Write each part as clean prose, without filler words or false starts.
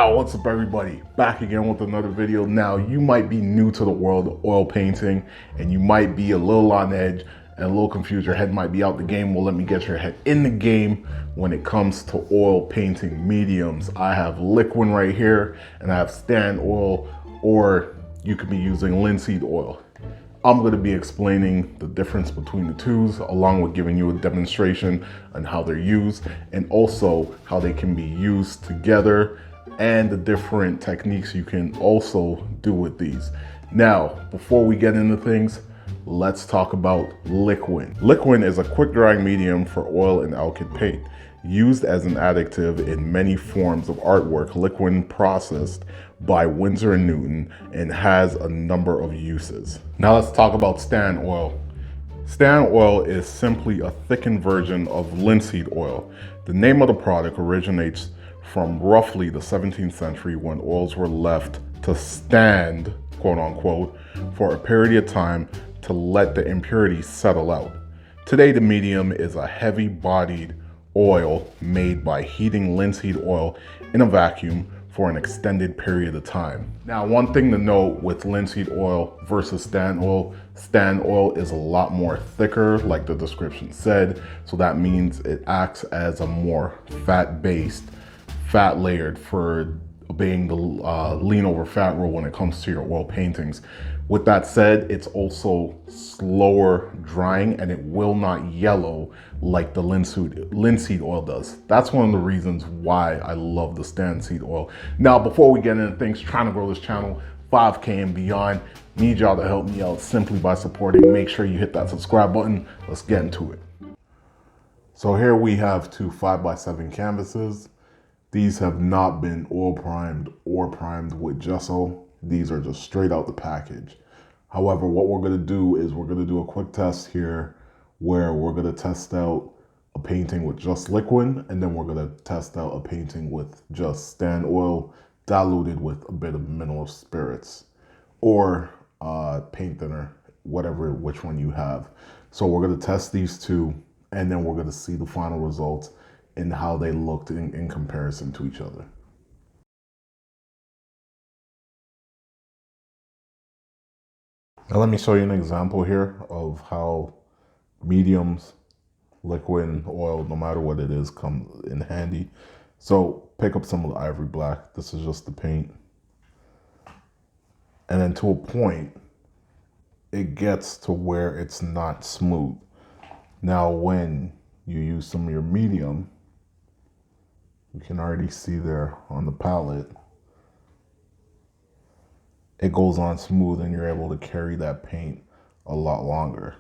Yo, what's up everybody? Back again with another video. Now, you might be new to the world of oil painting and you might be a little on edge and a little confused. Your head might be out the game. Well, let me get your head in the game when it comes to oil painting mediums. I have Liquin right here and I have Stand Oil, or you could be using linseed oil. I'm going to be explaining the difference between the two, along with giving you a demonstration on how they're used and also how they can be used together and the different techniques you can also do with these. Now, before we get into things, let's talk about Liquin. Liquin is a quick drying medium for oil and alkyd paint. Used as an additive in many forms of artwork, Liquin processed by Winsor & Newton and has a number of uses. Now let's talk about Stand Oil. Stand Oil is simply a thickened version of linseed oil. The name of the product originates from roughly the 17th century when oils were left to stand, quote unquote, for a period of time to let the impurities settle out. Today the medium is a heavy-bodied oil made by heating linseed oil in a vacuum for an extended period of time. Now, one thing to note with linseed oil versus Stand Oil is a lot more thicker, like the description said. So that means it acts as a more fat-based, fat-layered for obeying the lean over fat rule when it comes to your oil paintings. With that said, it's also slower drying and it will not yellow like the linseed oil does. That's one of the reasons why I love the Stand Oil. Now, before we get into things, trying to grow this channel 5K and beyond, need y'all to help me out simply by supporting. Make sure you hit that subscribe button. Let's get into it. So here we have two 5x7 canvases. These have not been oil primed or primed with gesso. These are just straight out the package. However, what we're going to do is we're going to do a quick test here where we're going to test out a painting with just Liquin, and then we're going to test out a painting with just Stand Oil diluted with a bit of mineral spirits or paint thinner, which one you have. So we're going to test these two, and then we're going to see the final results and how they looked in comparison to each other. Now let me show you an example here of how mediums, Liquin, oil, no matter what it is, come in handy. So pick up some of the ivory black. This is just the paint. And then to a point, it gets to where it's not smooth. Now when you use some of your medium, you can already see there on the palette, it goes on smooth and you're able to carry that paint a lot longer.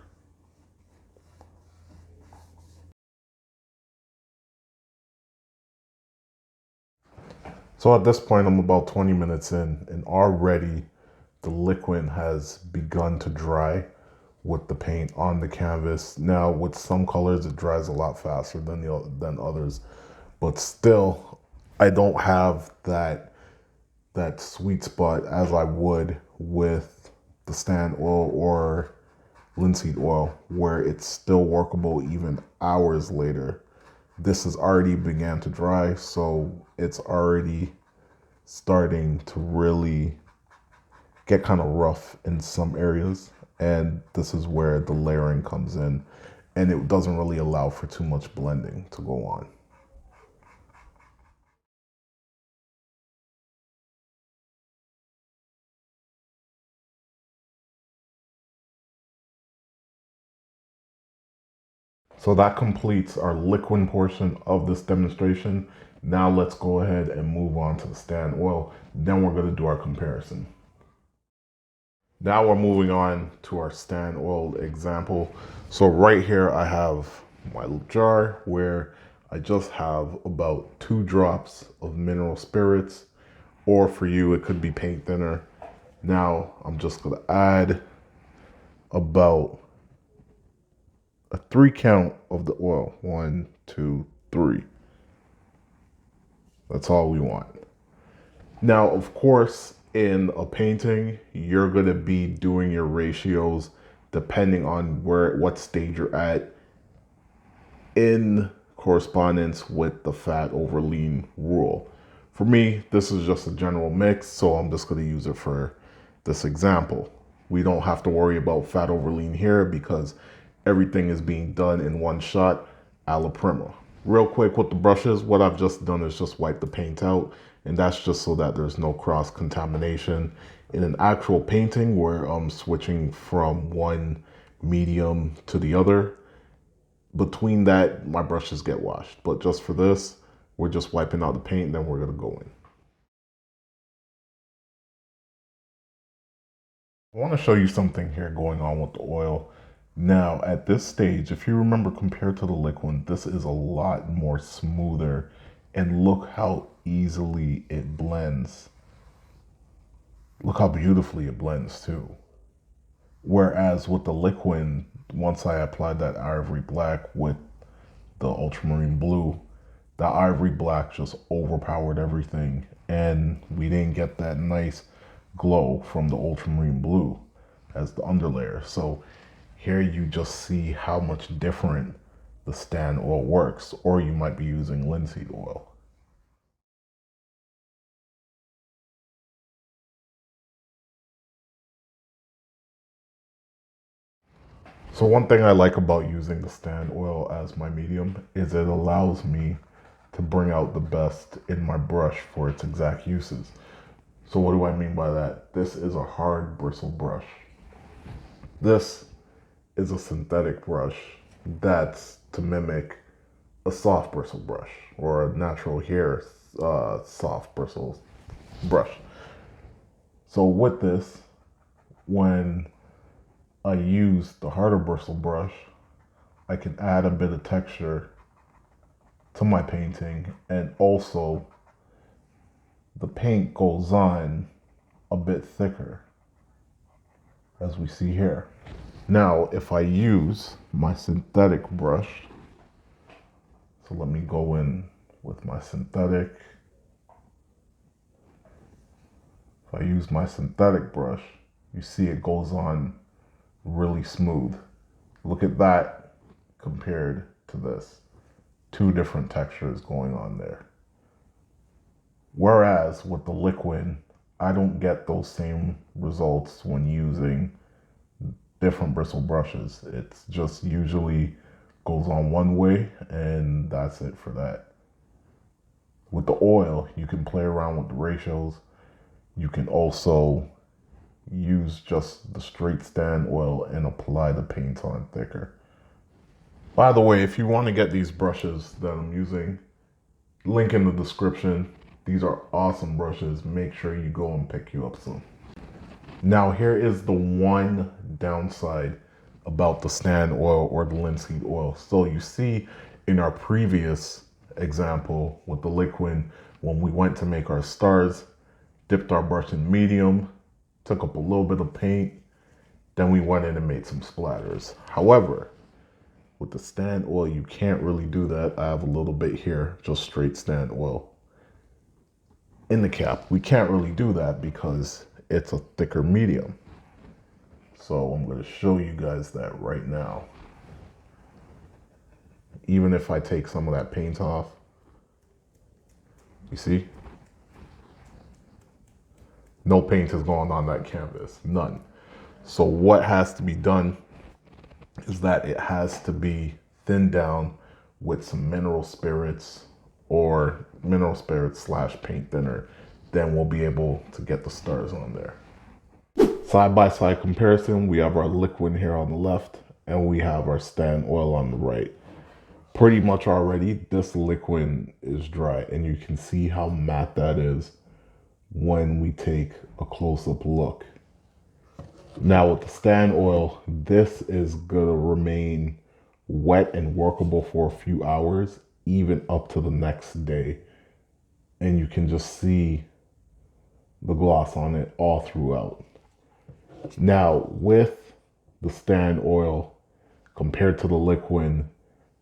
So at this point, I'm about 20 minutes in and already the Liquin has begun to dry with the paint on the canvas. Now with some colors, it dries a lot faster than others, but still I don't have that sweet spot as I would with the Stand Oil or linseed oil, where it's still workable even hours later. This has already began to dry, so it's already starting to really get kind of rough in some areas, and this is where the layering comes in, and it doesn't really allow for too much blending to go on. So that completes our Liquin portion of this demonstration. Now let's go ahead and move on to the Stand Oil. Then we're going to do our comparison. Now we're moving on to our Stand Oil example. So right here I have my jar where I just have about 2 drops of mineral spirits, or for you it could be paint thinner. Now I'm just going to add about a 3 count of the oil. 1, 2, 3. That's all we want. Now, of course, in a painting, you're going to be doing your ratios depending on what stage you're at in correspondence with the fat over lean rule. For me, this is just a general mix, so I'm just going to use it for this example. We don't have to worry about fat over lean here because everything is being done in one shot a la prima. Real quick with the brushes, what I've just done is just wipe the paint out, and that's just so that there's no cross contamination. In an actual painting where I'm switching from one medium to the other, between that, my brushes get washed. But just for this, we're just wiping out the paint, and then we're gonna go in. I want to show you something here going on with the oil. Now, at this stage, if you remember compared to the Liquin, this is a lot more smoother. And look how easily it blends. Look how beautifully it blends too. Whereas with the Liquin, once I applied that ivory black with the ultramarine blue, the ivory black just overpowered everything, and we didn't get that nice glow from the ultramarine blue as the underlayer. So here you just see how much different the Stand Oil works, or you might be using linseed oil. So one thing I like about using the Stand Oil as my medium is it allows me to bring out the best in my brush for its exact uses. So what do I mean by that? This is a hard bristle brush. This is a synthetic brush that's to mimic a soft bristle brush or a natural hair soft bristle brush. So with this, when I use the harder bristle brush, I can add a bit of texture to my painting, and also the paint goes on a bit thicker, as we see here. Now, if I use my synthetic brush, so let me go in with my synthetic. If I use my synthetic brush, you see it goes on really smooth. Look at that compared to this. Two different textures going on there. Whereas with the Liquin, I don't get those same results when using different bristle brushes. It's just usually goes on one way, and that's it for that. With the oil, you can play around with the ratios. You can also use just the straight Stand Oil and apply the paint on thicker. By the way, if you want to get these brushes that I'm using, link in the description. These are awesome brushes. Make sure you go and pick you up some. Now here is the one downside about the Stand Oil or the linseed oil. So you see in our previous example with the Liquin, when we went to make our stars, dipped our brush in medium, took up a little bit of paint, then we went in and made some splatters. However, with the Stand Oil, you can't really do that. I have a little bit here, just straight Stand Oil in the cap. We can't really do that because it's a thicker medium. So I'm going to show you guys that right now. Even if I take some of that paint off, you see? No paint is going on that canvas, none. So what has to be done is that it has to be thinned down with some mineral spirits or mineral spirits slash paint thinner. Then we'll be able to get the stars on there. Side by side comparison, we have our Liquin here on the left and we have our Stand Oil on the right. Pretty much already, this Liquin is dry, and you can see how matte that is when we take a close-up look. Now with the Stand Oil, this is gonna remain wet and workable for a few hours, even up to the next day. And you can just see the gloss on it all throughout. Now with the Stand Oil compared to the Liquin,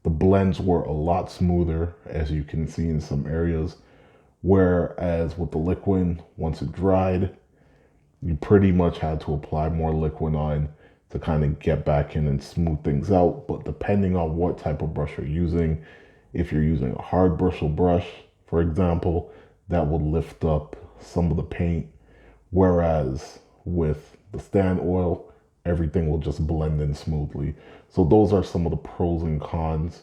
the blends were a lot smoother, as you can see in some areas. Whereas with the Liquin, once it dried, you pretty much had to apply more Liquin on to kind of get back in and smooth things out. But depending on what type of brush you're using, if you're using a hard bristle brush, for example, that will lift up some of the paint. Whereas with the stand oil, everything will just blend in smoothly. So those are some of the pros and cons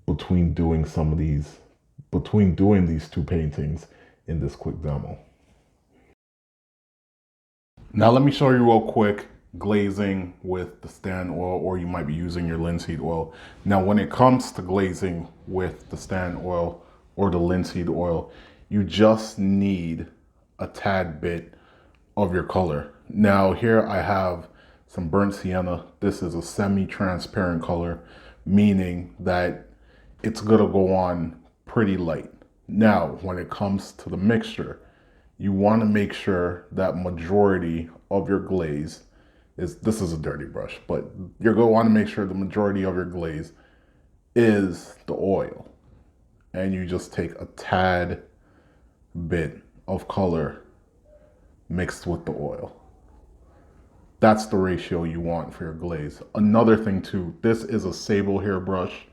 between doing these two paintings in this quick demo. Now let me show you real quick glazing with the stand oil, or you might be using your linseed oil. Now when it comes to glazing with the stand oil or the linseed oil, you just need a tad bit of your color. Now here I have some burnt sienna. This is a semi-transparent color, meaning that it's gonna go on pretty light. Now when it comes to the mixture, you want to make sure that majority of your glaze this is a dirty brush, but you're going to want to make sure the majority of your glaze is the oil. And you just take a tad bit of color mixed with the oil. That's the ratio you want for your glaze. Another thing too, this is a sable hair brush,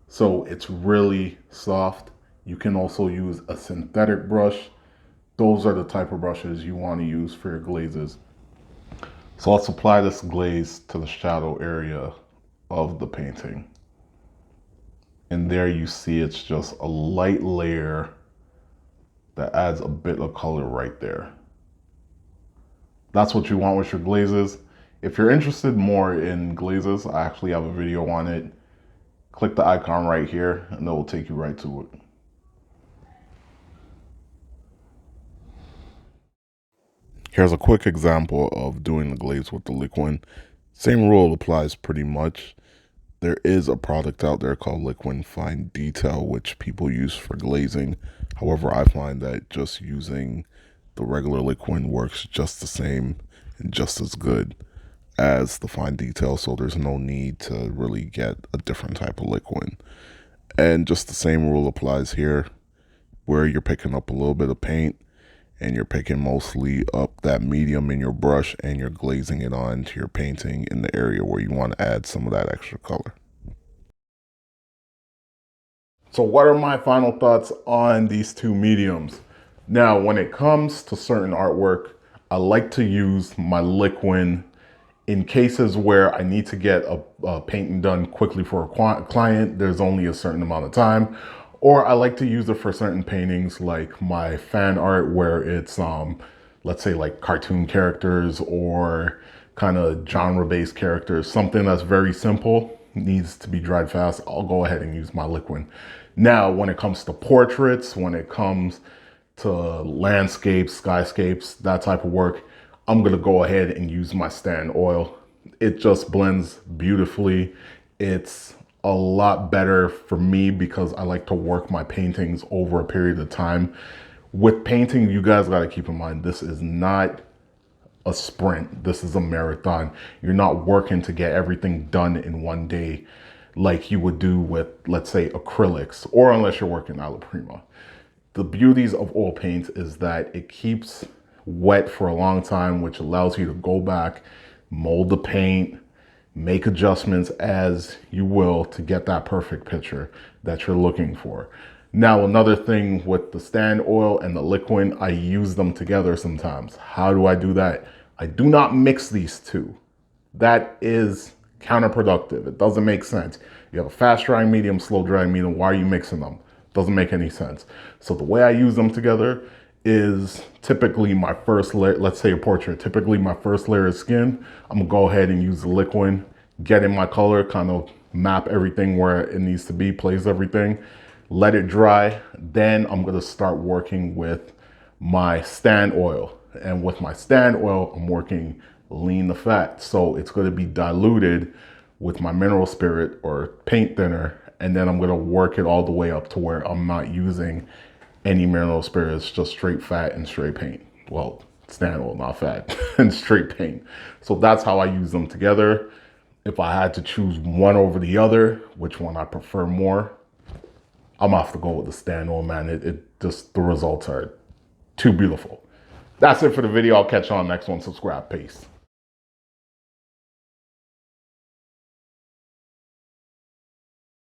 so it's really soft. You can also use a synthetic brush. Those are the type of brushes you want to use for your glazes. So let's apply this glaze to the shadow area of the painting. And there you see it's just a light layer that adds a bit of color right there. That's what you want with your glazes. If you're interested more in glazes, I actually have a video on it. Click the icon right here and it will take you right to it. Here's a quick example of doing the glaze with the Liquin. Same rule applies pretty much. There is a product out there called Liquin Fine Detail, which people use for glazing. However, I find that just using the regular Liquin works just the same and just as good as the fine detail, so there's no need to really get a different type of Liquin. And just the same rule applies here, where you're picking up a little bit of paint and you're picking mostly up that medium in your brush and you're glazing it onto your painting in the area where you want to add some of that extra color. So what are my final thoughts on these two mediums? Now, when it comes to certain artwork, I like to use my Liquin in cases where I need to get a painting done quickly for a client. There's only a certain amount of time. Or I like to use it for certain paintings like my fan art where it's, let's say like cartoon characters or kind of genre-based characters. Something that's very simple, needs to be dried fast. I'll go ahead and use my Liquin. Now, when it comes to portraits, when it comes to landscapes, skyscapes, that type of work, I'm gonna go ahead and use my stand oil. It just blends beautifully. It's a lot better for me because I like to work my paintings over a period of time. With painting, you guys got to keep in mind, this is not a sprint. This is a marathon. You're not working to get everything done in one day like you would do with, let's say, acrylics, or unless you're working alla prima. The beauties of oil paint is that it keeps wet for a long time, which allows you to go back, mold the paint, make adjustments as you will to get that perfect picture that you're looking for. Now, another thing with the stand oil and the Liquin, I use them together sometimes. How do I do that? I do not mix these two. That is counterproductive. It doesn't make sense. You have a fast drying medium, slow drying medium. Why are you mixing them? Doesn't make any sense. So the way I use them together is typically my first layer. Let's say a portrait, typically my first layer of skin. I'm gonna go ahead and use the Liquin, get in my color, kind of map everything where it needs to be, place everything, let it dry. Then I'm gonna start working with my stand oil. And with my stand oil, I'm working lean the fat. So it's gonna be diluted with my mineral spirit or paint thinner. And then I'm gonna work it all the way up to where I'm not using any mineral spirits, just straight fat and straight paint. Well, stand oil, not fat, and straight paint. So that's how I use them together. If I had to choose one over the other, which one I prefer more, I'm gonna have to go with the stand oil, man. It just, the results are too beautiful. That's it for the video. I'll catch you on the next one. Subscribe. Peace.